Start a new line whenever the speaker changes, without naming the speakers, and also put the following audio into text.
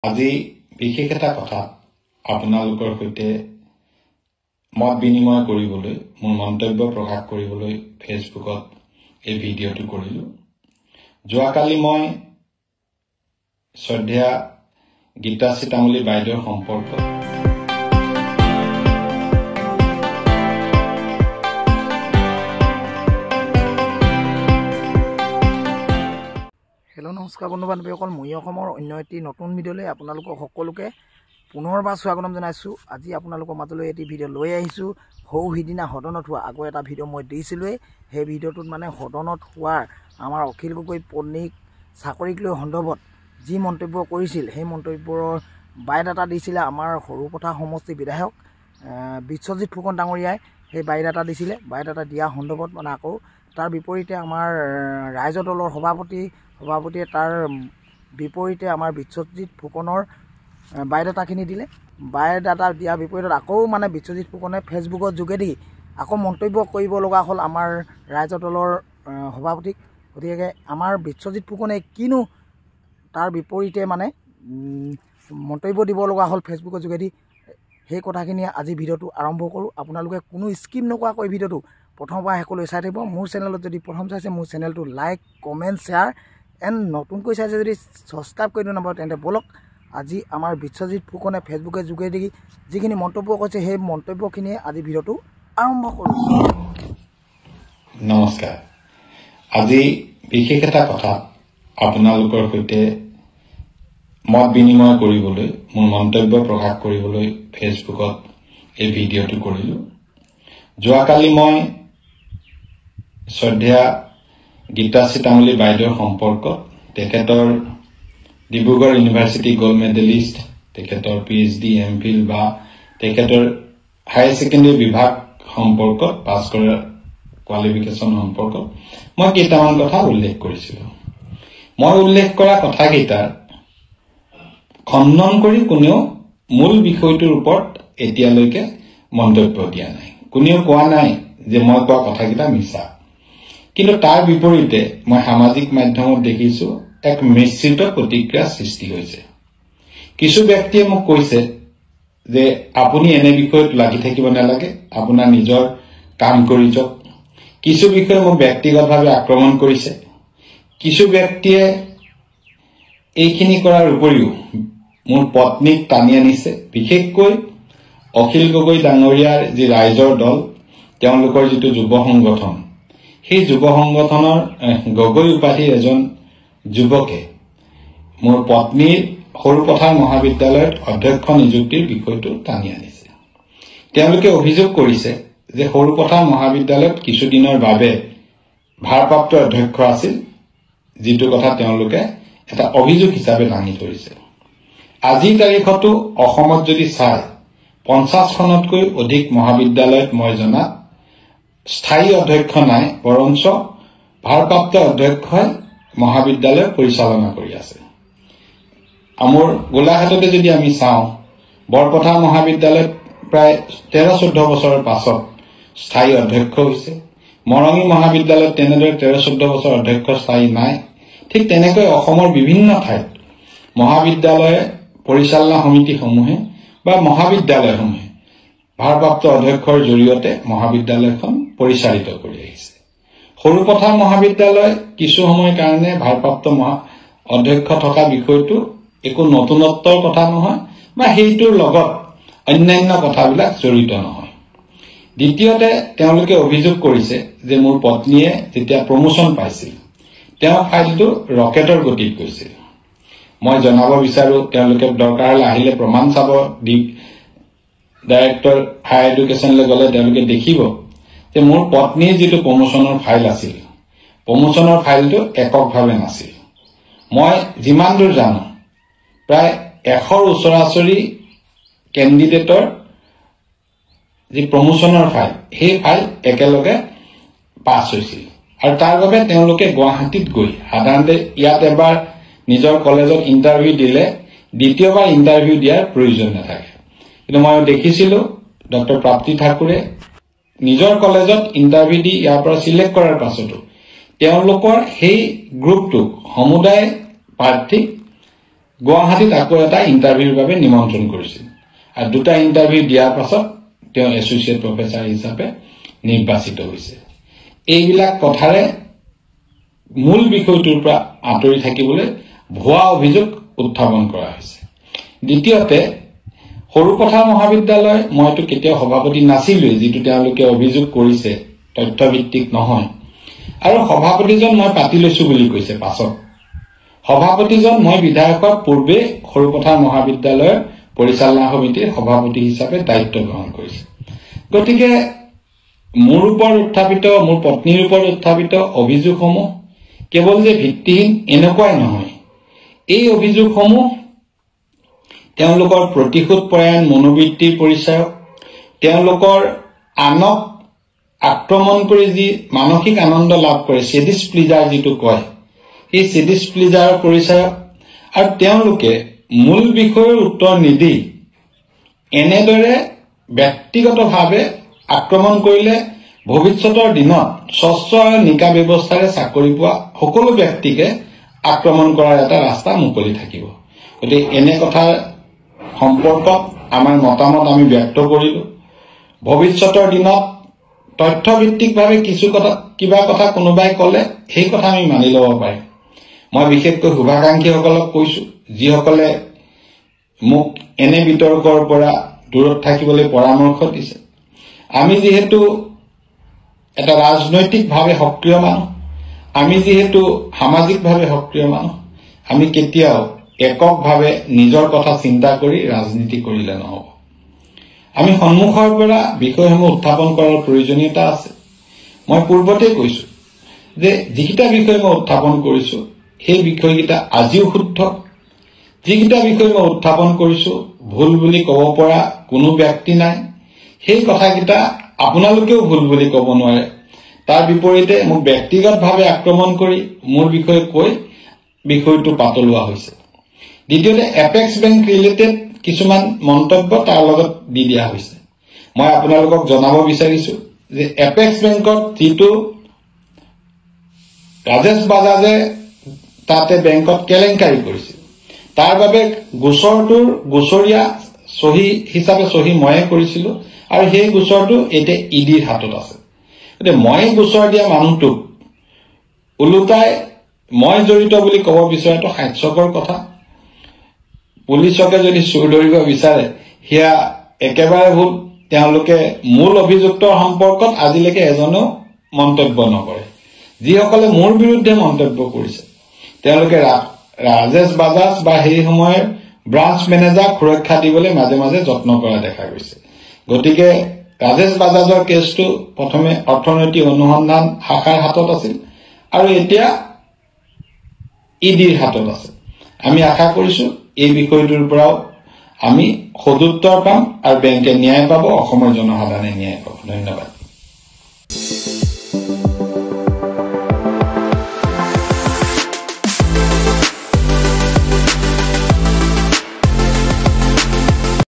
আজি বিশেষ এটা কথা আপোনালোকৰ সৈতে মত বিনিময় কৰিবলৈ মোৰ মন্তব্য প্ৰকাশ কৰিবলৈ ফেচবুকত এই ভিডিঅ'টো কৰিলো। যোৱাকালি মই শ্ৰদ্ধেয়া গীতাশ্ৰী তামুলী বাইদেউৰ সম্পৰ্কত
হেল্ল' নমস্কাৰ বন্ধু-বান্ধৱীসকল, মই অসমৰ অন্য এটি নতুন ভিডিঅ'লৈ আপোনালোকক সকলোকে পুনৰবাৰ স্বাগতম জনাইছোঁ। আজি আপোনালোকৰ মাজলৈ এটি ভিডিঅ' লৈ আহিছোঁ। সৌ সিদিনা সদনত হোৱা আগৰ এটা ভিডিঅ' মই দিছিলোঁৱেই। সেই ভিডিঅ'টোত সদনত হোৱাৰ আমাৰ অখিল গগৈ পত্নীক চাকৰিক লৈ সন্দৰ্ভত যি মন্তব্য কৰিছিল, সেই মন্তব্যৰ বায়'ডাটা দিছিলে আমাৰ সৰুপথাৰ সমষ্টি বিধায়ক বিশ্বজিৎ ফুকন ডাঙৰীয়াই। সেই বায়'ডাটা দিছিলে। বায়'ডাটা দিয়া সন্দৰ্ভত আকৌ তাৰ বিপৰীতে আমাৰ ৰাইজৰ দলৰ সভাপতিয়ে তাৰ বিপৰীতে আমাৰ বিশ্বজিৎ ফুকনৰ বায়'ডাটাখিনি দিলে। বায়'ডাটা দিয়াৰ বিপৰীতত আকৌ বিশ্বজিৎ ফুকনে ফেচবুকৰ যোগেদি আকৌ মন্তব্য কৰিব লগা হ'ল আমাৰ ৰাইজৰ দলৰ সভাপতিক। গতিকে আমাৰ বিশ্বজিৎ ফুকনে কিনো তাৰ বিপৰীতে মন্তব্য দিব লগা হ'ল ফেচবুকৰ যোগেদি, সেই কথাখিনি আজি ভিডিঅ'টো আৰম্ভ কৰোঁ। আপোনালোকে কোনো স্কিপ নকৰাকৈ ভিডিঅ'টো প্ৰথমৰ পৰা শেষলৈ চাই থাকিব। মোৰ চেনেলত যদি প্ৰথম চাইছে মোৰ চেনেলটো লাইক, কমেণ্ট, শ্বেয়াৰ এণ্ড নতুনকৈ চাইছে যদি ছাবস্ক্ৰাইব কৰি দিব নাপাব, তেন্তে বলক আজি আমাৰ বিশ্বজিৎ ফুকনে ফেচবুকৰ যোগেদি যিখিনি মন্তব্য কৰিছে সেই মন্তব্যখিনিয়ে আজি ভিডিঅ'টো আৰম্ভ কৰোঁ।
নমস্কাৰ। আজি বিশেষ এটা কথা আপোনালোকৰ সৈতে মত বিনিময় কৰিবলৈ মোৰ মন্তব্য প্ৰকাশ কৰিবলৈ ফেচবুকত এই ভিডিঅ'টো কৰিলো। যোৱাকালি মই শ্ৰদ্ধেয়া গীতাশ্ৰী তামুলী বাইদেউৰ সম্পৰ্কত তেখেতৰ ডিব্ৰুগড় ইউনিভাৰ্চিটি গ'ল্ড মেডেলিষ্ট, তেখেতৰ PhD MPhil বা তেখেতৰ হায়াৰ ছেকেণ্ডেৰী বিভাগ সম্পৰ্কত পাছ কৰা কোৱালিফিকেশ্যন সম্পৰ্কত মই কেইটামান কথা উল্লেখ কৰিছিলোঁ। মই উল্লেখ কৰা কথাকেইটাৰ খণ্ডন কৰি কোনেও মূল বিষয়টোৰ ওপৰত এতিয়ালৈকে মন্তব্য দিয়া নাই। কোনেও কোৱা নাই যে মই কোৱা কথাকেইটা মিছা। কিন্তু তাৰ বিপৰীতে মই সামাজিক মাধ্যমত দেখিছোঁ এক মিশ্ৰিত প্ৰতিক্ৰিয়া সৃষ্টি হৈছে। কিছু ব্যক্তিয়ে মোক কৈছে যে আপুনি এনে বিষয়ত লাগি থাকিব নালাগে, আপোনাৰ নিজৰ কাম কৰি যাওক। কিছু বিষয়ে মোক ব্যক্তিগতভাৱে আক্ৰমণ কৰিছে। কিছু ব্যক্তিয়ে এইখিনি কৰাৰ উপৰিও মোৰ পত্নীক টানি আনিছে। বিশেষকৈ অখিল গগৈ ডাঙৰীয়াৰ যি ৰাইজৰ দল, তেওঁলোকৰ যিটো যুৱ সংগঠন, সেই যুৱ সংগঠনৰ গগৈ উপাধিৰ এজন যুৱকে মোৰ পত্নীৰ সৰুপথাৰ মহাবিদ্যালয়ত অধ্যক্ষ নিযুক্তিৰ বিষয়টো টানি আনিছে। তেওঁলোকে অভিযোগ কৰিছে যে সৰুপথাৰ মহাবিদ্যালয়ত কিছুদিনৰ বাবে ভাৰপ্ৰাপ্ত অধ্যক্ষ আছিল, যিটো কথা তেওঁলোকে এটা অভিযোগ হিচাপে দাঙি ধৰিছে। আজিৰ তাৰিখতো অসমত যদি চায় 50খনতকৈ অধিক মহাবিদ্যালয়ত মই জনাত স্থায়ী অধ্যক্ষ নাই, বৰঞ্চ ভাৰপ্ৰাপ্ত অধ্যক্ষই মহাবিদ্যালয় পৰিচালনা কৰি আছে। আমাৰ গোলাঘাটতে যদি আমি চাওঁ, বৰপথাৰ মহাবিদ্যালয়ত প্ৰায় 13-14 বছৰৰ পাছত স্থায়ী অধ্যক্ষ হৈছে। মৰঙী মহাবিদ্যালয়ত তেনেদৰে 13-14 বছৰ অধ্যক্ষ স্থায়ী নাই। ঠিক তেনেকৈ অসমৰ বিভিন্ন ঠাইত মহাবিদ্যালয় পৰিচালনা সমিতিসমূহে বা মহাবিদ্যালয়সমূহে ভাৰপ্ৰাপ্ত অধ্যক্ষৰ জৰিয়তে মহাবিদ্যালয়খন পৰিচালিত কৰি আহিছে। সৰুপথাৰ মহাবিদ্যালয় কিছু সময়ৰ কাৰণে ভাৰপ্ৰাপ্ত অধ্যক্ষ থকা বিষয়টো একো নতুনত্বৰ কথা নহয় বা সেইটোৰ লগত অন্যান্য কথাবিলাক জড়িত নহয়। দ্বিতীয়তে তেওঁলোকে অভিযোগ কৰিছে যে মোৰ পত্নীয়ে যেতিয়া প্ৰমোচন পাইছিল, তেওঁ ফাইলটো ৰকেটৰ গতিত গৈছিল। মই জনাব বিচাৰোঁ, তেওঁলোকে দৰকাৰ হ'লে আহিলে প্ৰমাণ চাব। ডাইৰেক্টৰ হায়াৰ এডুকেশ্যনলৈ গ'লে তেওঁলোকে দেখিব যে মোৰ পত্নীৰ যিটো প্ৰমোচনৰ ফাইল আছিল, প্ৰমোচনৰ ফাইলটো এককভাৱে নাছিল। মই যিমান দূৰ জানো প্ৰায় 100ৰ ওচৰা-ওচৰি কেণ্ডিডেটৰ যি প্ৰমোচনৰ ফাইল, সেই ফাইল একেলগে পাছ হৈছিল। আৰু তাৰ বাবে তেওঁলোকে গুৱাহাটীত গৈ, সাধাৰণতে ইয়াত এবাৰ নিজৰ কলেজত ইণ্টাৰভিউ দিলে দ্বিতীয়বাৰ ইণ্টাৰভিউ দিয়াৰ প্ৰয়োজন নাথাকে। কিন্তু মই দেখিছিলোঁ ডক্টৰ প্ৰাপ্তি ঠাকুৰে নিজৰ কলেজত ইণ্টাৰভিউ দি ইয়াৰ পৰা চিলেক্ট কৰাৰ পাছতো তেওঁলোকৰ সেই গ্ৰুপটোক সমুদায় প্ৰাৰ্থীক গুৱাহাটীত আকৌ এটা ইণ্টাৰভিউৰ বাবে নিমন্ত্ৰণ কৰিছিল আৰু দুটা ইণ্টাৰভিউ দিয়াৰ পাছত তেওঁ এছ'চিয়েট প্ৰফেচাৰ হিচাপে নিৰ্বাচিত হৈছে এইবিলাক কথাৰে মূল বিষয়টোৰ পৰা আঁতৰি থাকিবলৈ ভুৱা অভিযোগ উত্থাপন কৰা হৈছে দ্বিতীয়তে সৰুপথাৰ মহাবিদ্যালয় মইতো কেতিয়াও সভাপতি নাছিলোই যেটো তেওঁলোকে অভিযোগ কৰিছে তথ্যভিত্তিক নহয় আৰু সভাপতিজন মই পাতি লৈছো বুলি কৈছে পাছত সভাপতিজন মই বিধায়কৰ পূৰ্বে সৰুপথাৰ মহাবিদ্যালয়ৰ পৰিচালনা সমিতিৰ সভাপতি হিচাপে দায়িত্ব গ্ৰহণ কৰিছে গতিকে মোৰ ওপৰত উত্থাপিত মোৰ পত্নীৰ ওপৰত উত্থাপিত অভিযোগসমূহ কেৱল যে ভিত্তিহীন এনেকুৱাই নহয় এই অভিযোগসমূহ তেওঁলোকৰ প্ৰতিশোধ পৰায়ণ মনোবৃত্তিৰ পৰিচয় তেওঁলোকৰ আনক আক্ৰমণ কৰি যি মানসিক আনন্দ লাভ কৰে সেডিছ প্লিজাৰ যিটো কয় এই সেডিছ প্লিজাৰৰ পৰিচয় আৰু তেওঁলোকে মূল বিষয়ৰ উত্তৰ নিদি এনেদৰে ব্যক্তিগতভাৱে আক্ৰমণ কৰিলে ভৱিষ্যতৰ দিনত স্বচ্ছ আৰু নিকা ব্যৱস্থাৰে চাকৰি পোৱা সকলো ব্যক্তিকে আক্ৰমণ কৰাৰ এটা ৰাস্তা মুকলি থাকিব গতিকে এনে কথা সম্পৰ্কত আমাৰ মতামত আমি ব্যক্ত কৰিলো ভৱিষ্যতৰ দিনত তথ্যভিত্তিকভাৱে কিছু কথা কিবা কথা কোনোবাই ক'লে সেই কথা আমি মানি ল'ব পাৰিম মই বিশেষকৈ শুভাকাংক্ষীসকলক কৈছো যিসকলে মোক এনে বিতৰ্কৰ পৰা দূৰত থাকিবলৈ পৰামৰ্শ দিছে আমি যেহেতু এটা ৰাজনৈতিকভাৱে সক্ৰিয় মানুহ আমি যেহেতু সামাজিকভাৱে সক্ৰিয় মানুহ আমি কেতিয়াও এককভাৱে নিজৰ কথা চিন্তা কৰি ৰাজনীতি কৰিলে নহব আমি সন্মুখৰ পৰা বিষয়সমূহ উত্থাপন কৰাৰ প্ৰয়োজনীয়তা আছে মই পূৰ্বতে কৈছো যে যিকিটা বিষয় মই উত্থাপন কৰিছো সেই বিষয়কিটা আজিও শুদ্ধ যিকিটা বিষয় মই উত্থাপন কৰিছো ভুল বুলি ক'ব পৰা কোনো ব্যক্তি নাই সেই কথাকিটা আপোনালোকেও ভুল বুলি ক'ব নোৱাৰে তাৰ বিপৰীতে মোক ব্যক্তিগতভাৱে আক্ৰমণ কৰি মোৰ বিষয়ে কৈ বিষয়টো পাতলোৱা হৈছে দ্বিতীয়তে এপেক্স বেংক ৰিলেটেড কিছুমান মন্তব্য তাৰ লগত দি দিয়া হৈছে মই আপোনালোকক জনাব বিচাৰিছো যে এপেক্স বেংকত যিটো ৰাজেশ বাজাজে তাতে বেংকত কেলেংকাৰী কৰিছিল তাৰ বাবে গোচৰটোৰ গোচৰীয়া সহি হিচাপে সহি ময়ে কৰিছিলো আৰু সেই গোচৰটো এতিয়া ইডিৰ হাতত আছে গতিকে মই গোচৰ দিয়া মানুহটোক উলুটাই মই জড়িত বুলি ক'ব বিচৰাটো হাস্যকৰ কথা পুলিচকে যদি চুৰ ধৰিব বিচাৰে হিয়া একেবাৰে ভুল তেওঁলোকে মূল অভিযুক্তৰ সম্পৰ্কত আজিলৈকে এজনেও মন্তব্য নকৰে যিসকলে মোৰ বিৰুদ্ধে মন্তব্য কৰিছে তেওঁলোকে ৰাজেশ বাজাজ বা সেই সময়ৰ ব্ৰাঞ্চ মেনেজাৰ সুৰক্ষা দিবলৈ মাজে মাজে যত্ন কৰা দেখা গৈছে গতিকে ৰাজেশ বাজাজৰ কেছটো প্ৰথমে অৰ্থনৈতিক অনুসন্ধান শাখাৰ হাতত আছিল আৰু এতিয়া ইডিৰ হাতত আছে আমি আশা কৰিছো এই বিষয়টোৰ পৰাও আমি সদুত্তৰ পাম আৰু বেংকে ন্যায় পাব অসমৰ জনসাধাৰণে ন্যায় পাব ধন্যবাদ